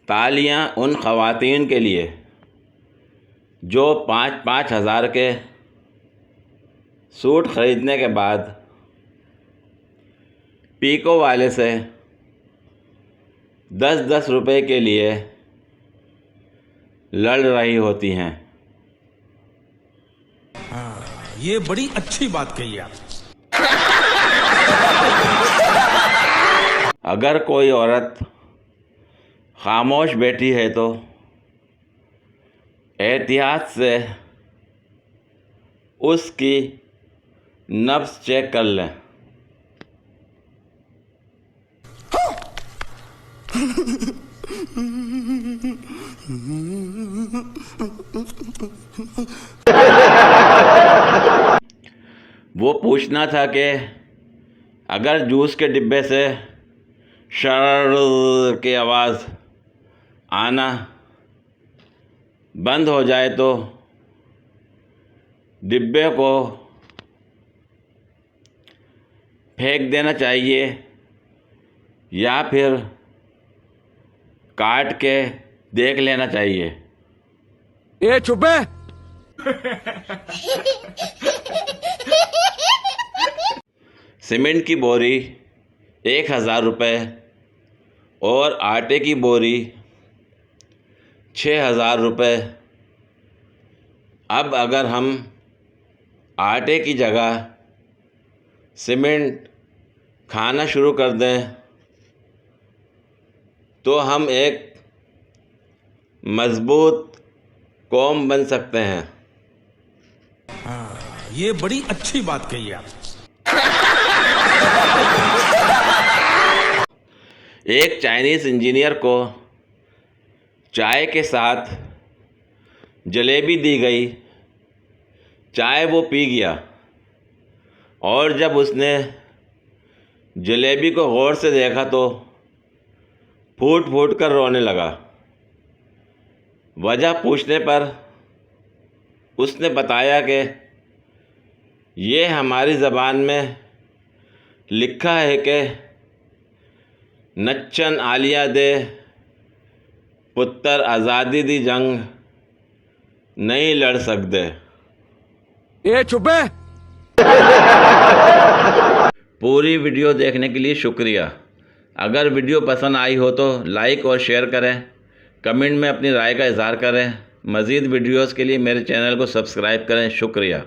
तालियां उन ख़वातीन के लिए जो 5-5 हज़ार के सूट ख़रीदने के बाद पीको वाले से 10-10 रुपए के लिए लड़ रही होती हैं। हाँ, ये बड़ी अच्छी बात कही आप। अगर कोई औरत खामोश बैठी है तो एहतियात से उसकी नब्ज़ चेक कर लें। वो पूछना था कि अगर जूस के डिब्बे से शर की आवाज़ आना बंद हो जाए तो डिब्बे को फेंक देना चाहिए या फिर काट के देख लेना चाहिए। ए चुप है। सीमेंट की बोरी 1,000 रुपये और आटे की बोरी 6,000 रुपये। अब अगर हम आटे की जगह सीमेंट खाना शुरू कर दें तो हम एक मज़बूत कौम बन सकते हैं। हाँ, ये बड़ी अच्छी बात कही आप। एक चाइनीज़ इंजीनियर को चाय के साथ जलेबी दी गई। चाय वो पी गया और जब उसने जलेबी को गौर से देखा तो फूट फूट कर रोने लगा। वजह पूछने पर उसने बताया कि ये हमारी ज़बान में लिखा है कि नच्चन आलिया दे पुत्तर आज़ादी दी जंग नहीं लड़ सकते। ए चुप है। पूरी वीडियो देखने के लिए शुक्रिया। अगर वीडियो पसंद आई हो तो लाइक और शेयर करें, कमेंट में अपनी राय का इज़हार करें। मज़ीद वीडियोस के लिए मेरे चैनल को सब्सक्राइब करें। शुक्रिया।